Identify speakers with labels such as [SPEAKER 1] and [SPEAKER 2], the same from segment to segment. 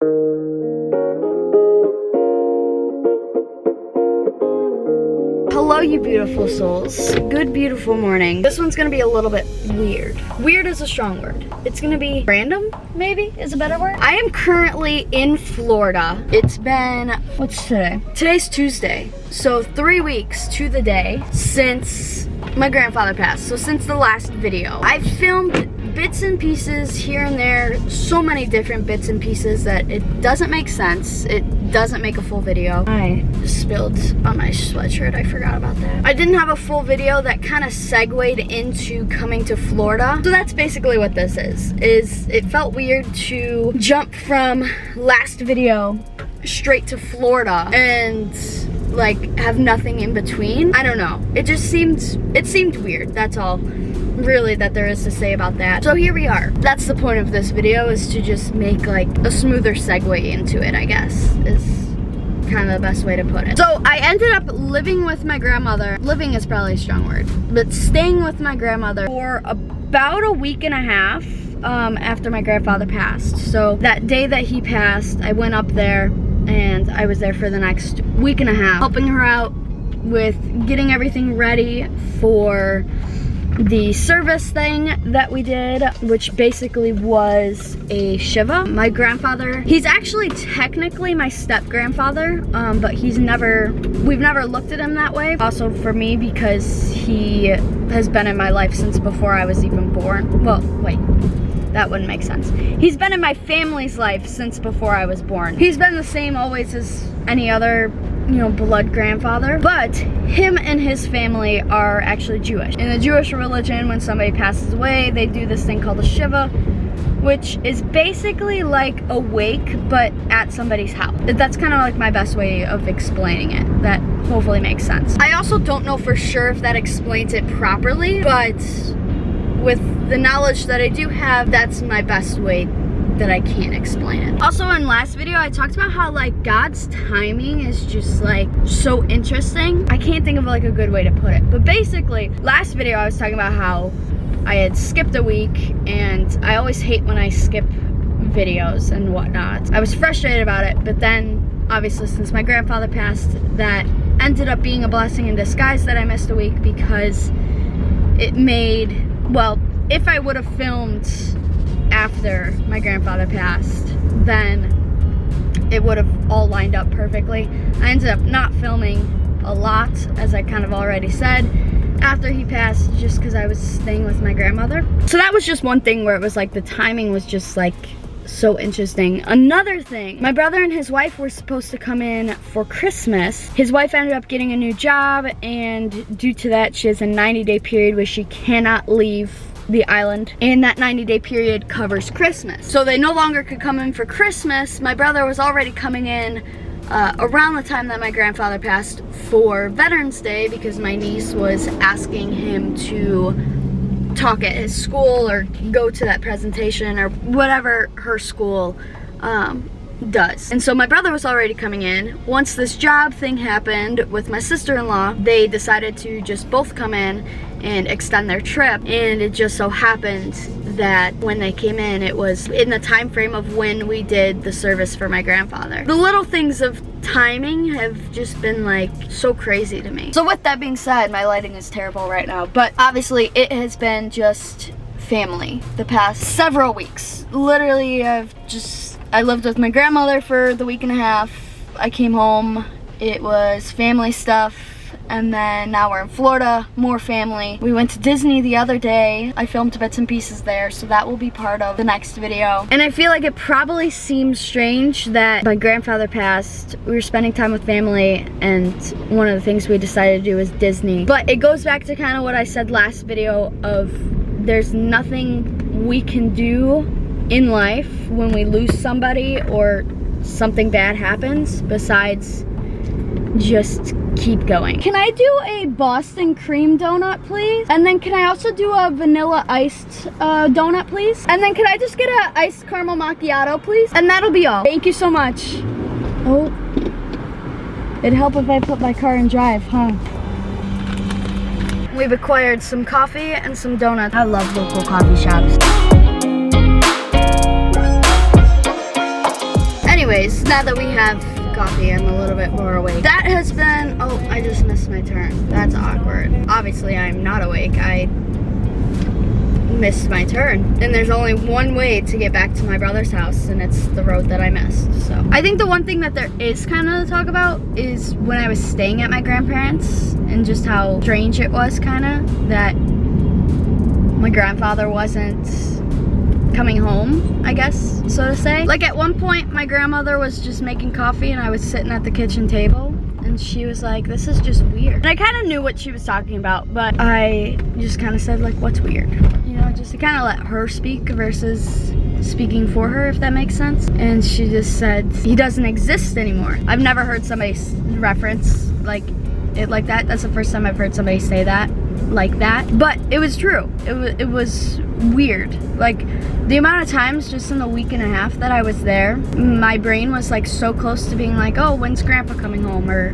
[SPEAKER 1] Hello, you beautiful souls. Good, beautiful morning. This one's gonna be a little bit weird. Weird is a strong word. It's gonna be random, maybe, is a better word. I am currently in Florida. It's been, what's today? Today's Tuesday. So 3 weeks to the day since my grandfather passed. So since the last video. I've filmed bits and pieces here and there, so many different bits and pieces that it doesn't make sense. It doesn't make a full video. I spilled on my sweatshirt, I forgot about that. I didn't have a full video that kind of segued into coming to Florida. So that's basically what this is it felt weird to jump from last video straight to Florida and like have nothing in between. I don't know. It seemed weird, that's all really that there is to say about that. So here we are. That's the point of this video, is to just make like a smoother segue into it, I guess, is kind of the best way to put it. So I ended up living with my grandmother. Living is probably a strong word, but staying with my grandmother for about a week and a half after my grandfather passed. So that day that he passed, I went up there and I was there for the next week and a half, helping her out with getting everything ready for the service thing that we did, which basically was a Shiva. My grandfather, he's actually technically my step-grandfather, but we've never looked at him that way. Also for me, because he has been in my life since before I was even born. Well, wait, that wouldn't make sense. He's been in my family's life since before I was born. He's been the same always as any other, you know, blood grandfather, but him and his family are actually Jewish. In the Jewish religion, when somebody passes away, they do this thing called a Shiva, which is basically like a wake, but at somebody's house. That's kind of like my best way of explaining it. That hopefully makes sense. I also don't know for sure if that explains it properly, but with the knowledge that I do have, that's my best way that I can't explain it. Also, in last video, I talked about how like God's timing is just like so interesting. I can't think of like a good way to put it, but basically last video I was talking about how I had skipped a week, and I always hate when I skip videos and whatnot. I was frustrated about it, but then obviously since my grandfather passed, that ended up being a blessing in disguise that I missed a week, because it made, well, if I would have filmed after my grandfather passed, then it would have all lined up perfectly. I ended up not filming a lot, as I kind of already said, after he passed, just because I was staying with my grandmother. So that was just one thing where it was like the timing was just like so interesting. Another thing, my brother and his wife were supposed to come in for Christmas. His wife ended up getting a new job, and due to that, she has a 90-day period where she cannot leave the island, and that 90-day period covers Christmas. So they no longer could come in for Christmas. My brother was already coming in around the time that my grandfather passed for Veterans Day, because my niece was asking him to talk at his school or go to that presentation or whatever her school does. And so my brother was already coming in. Once this job thing happened with my sister-in-law, they decided to just both come in and extend their trip, and it just so happened that when they came in, it was in the time frame of when we did the service for my grandfather. The little things of timing have just been like so crazy to me. So with that being said, my lighting is terrible right now, but obviously it has been just family the past several weeks. Literally, I lived with my grandmother for the week and a half. I came home, it was family stuff, and then now we're in Florida, more family. We went to Disney the other day. I filmed bits and pieces there, so that will be part of the next video. And I feel like it probably seems strange that my grandfather passed, we were spending time with family, and one of the things we decided to do was Disney. But it goes back to kind of what I said last video of there's nothing we can do in life when we lose somebody or something bad happens besides just keep going. Can I do a Boston cream donut, please? And then can I also do a vanilla iced donut, please? And then can I just get a iced caramel macchiato, please? And that'll be all. Thank you so much. Oh, it'd help if I put my car in drive, huh? We've acquired some coffee and some donuts. I love local coffee shops. Anyways, now that we have coffee, I'm a little bit more awake. That has been, oh, I just missed my turn. That's awkward. Obviously, I'm not awake. I missed my turn. And there's only one way to get back to my brother's house, and it's the road that I missed. So I think the one thing that there is kind of to talk about is when I was staying at my grandparents and just how strange it was kind of that my grandfather wasn't coming home, I guess, so to say. Like at one point, my grandmother was just making coffee and I was sitting at the kitchen table and she was like, this is just weird. And I kind of knew what she was talking about, but I just kind of said like, what's weird? You know, just to kind of let her speak versus speaking for her, if that makes sense. And she just said, he doesn't exist anymore. I've never heard somebody reference like it like that. That's the first time I've heard somebody say that like that, but it was true. It was weird. Like the amount of times just in the week and a half that I was there, my brain was like so close to being like, oh, when's grandpa coming home, or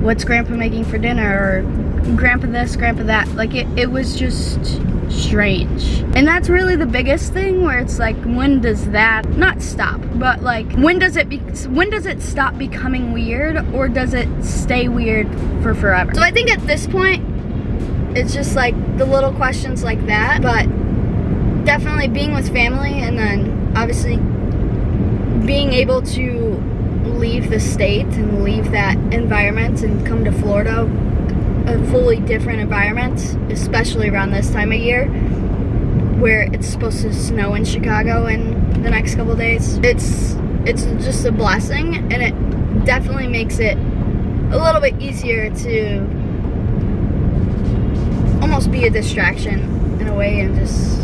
[SPEAKER 1] what's grandpa making for dinner, or grandpa this, grandpa that. Like it was just strange. And that's really the biggest thing, where it's like, when does that not stop, but like when does it stop becoming weird, or does it stay weird for forever? So I think at this point it's just like the little questions like that, but definitely being with family, and then obviously being able to leave the state and leave that environment and come to Florida, a fully different environment, especially around this time of year where it's supposed to snow in Chicago in the next couple days. It's just a blessing, and it definitely makes it a little bit easier to almost be a distraction in a way and just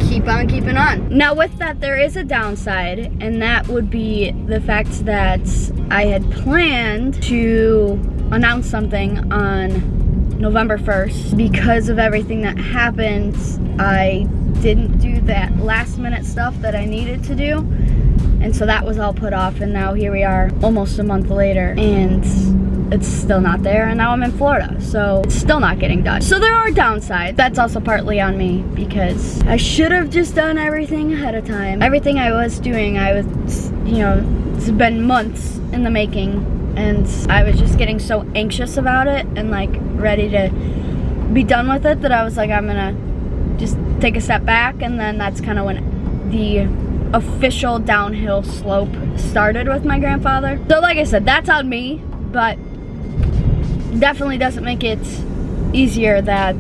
[SPEAKER 1] keep on keeping on. Now with that, there is a downside, and that would be the fact that I had planned to announce something on November 1st. Because of everything that happened, I didn't do that last minute stuff that I needed to do, and so that was all put off, and now here we are almost a month later and it's still not there, and now I'm in Florida, so it's still not getting done. So there are downsides. That's also partly on me, because I should have just done everything ahead of time. Everything I was doing, you know, it's been months in the making, and I was just getting so anxious about it and like ready to be done with it that I was like, I'm gonna just take a step back. And then that's kind of when the official downhill slope started with my grandfather. So like I said, that's on me, but definitely doesn't make it easier that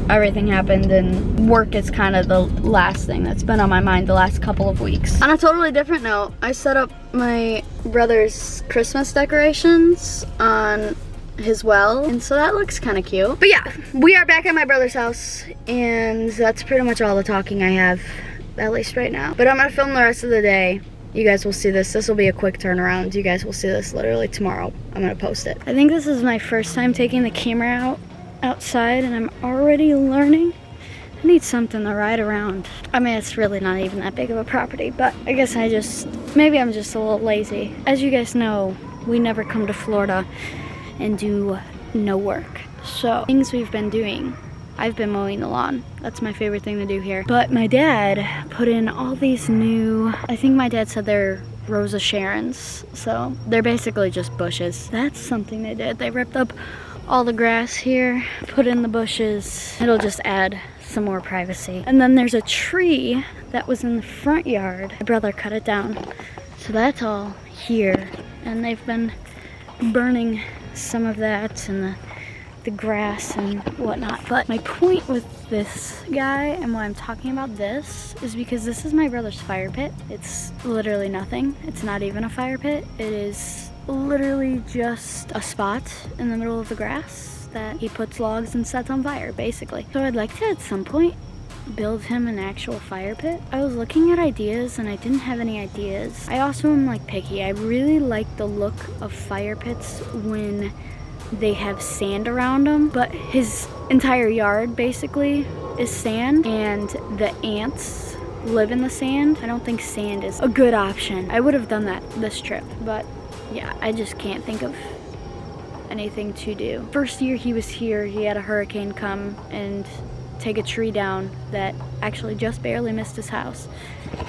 [SPEAKER 1] everything happened, and work is kind of the last thing that's been on my mind the last couple of weeks. On a totally different note, I set up my brother's Christmas decorations on his well, and so that looks kind of cute. But yeah, we are back at my brother's house, and that's pretty much all the talking I have, at least right now. But I'm gonna film the rest of the day. You guys will see this. This will be a quick turnaround. You guys will see this literally tomorrow. I'm gonna post it. I think this is my first time taking the camera outside, and I'm already learning. I need something to ride around. I mean, it's really not even that big of a property, but I guess maybe I'm just a little lazy. As you guys know, we never come to Florida and do no work. So things we've been doing, I've been mowing the lawn. That's my favorite thing to do here. But my dad put in all these new, I think my dad said they're Rosa Sharons. So they're basically just bushes. That's something they did. They ripped up all the grass here, put in the bushes. It'll just add some more privacy. And then there's a tree that was in the front yard. My brother cut it down. So that's all here. And they've been burning some of that and the grass and whatnot. But my point with this guy and why I'm talking about this is because this is my brother's fire pit. It's literally nothing. It's not even a fire pit. It is literally just a spot in the middle of the grass that he puts logs and sets on fire, basically. So I'd like to, at some point, build him an actual fire pit. I was looking at ideas and I didn't have any ideas. I also am like picky. I really like the look of fire pits when they have sand around them, but his entire yard basically is sand, and the ants live in the sand. I don't think sand is a good option. I would have done that this trip, but yeah, I just can't think of anything to do. First year he was here, he had a hurricane come and take a tree down that actually just barely missed his house.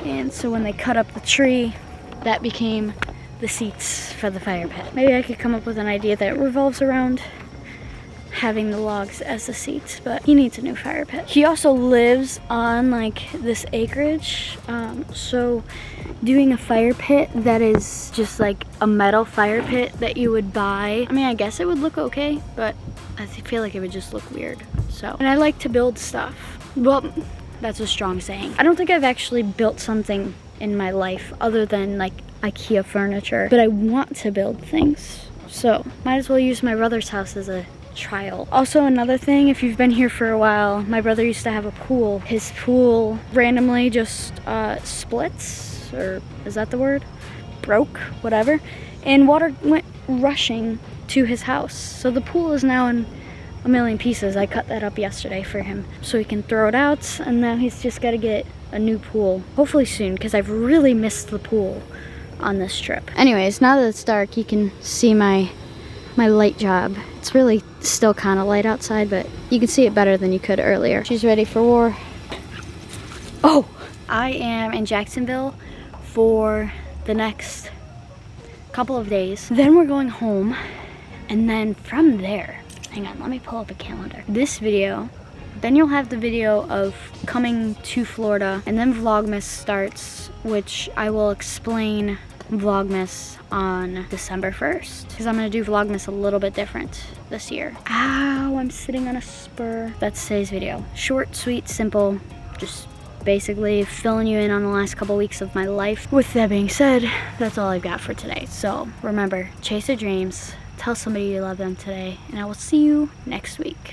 [SPEAKER 1] And so when they cut up the tree, that became the seats for the fire pit. Maybe I could come up with an idea that revolves around having the logs as the seats, but he needs a new fire pit. He also lives on like this acreage, so doing a fire pit that is just like a metal fire pit that you would buy, I mean, I guess it would look okay, but I feel like it would just look weird. So, and I like to build stuff. Well, that's a strong saying. I don't think I've actually built something in my life other than like IKEA furniture, but I want to build things, so might as well use my brother's house as a trial. Also, another thing, if you've been here for a while, my brother used to have a pool. His pool randomly just splits, or is that the word? Broke, whatever, and water went rushing to his house. So the pool is now in a million pieces. I cut that up yesterday for him so he can throw it out, and now he's just got to get a new pool, hopefully soon, because I've really missed the pool on this trip. Anyways, now that it's dark, you can see my light job. It's really still kind of light outside, but you can see it better than you could earlier. She's ready for war. Oh, I am in Jacksonville for the next couple of days. Then we're going home, and then from there, hang on, let me pull up a calendar. This video, then you'll have the video of coming to Florida, and then Vlogmas starts, which I will explain Vlogmas on December 1st, because I'm gonna do Vlogmas a little bit different this year. Ow, I'm sitting on a spur. That's today's video. Short, sweet, simple, just basically filling you in on the last couple weeks of my life. With that being said, that's all I've got for today. So remember, chase your dreams, tell somebody you love them today, and I will see you next week.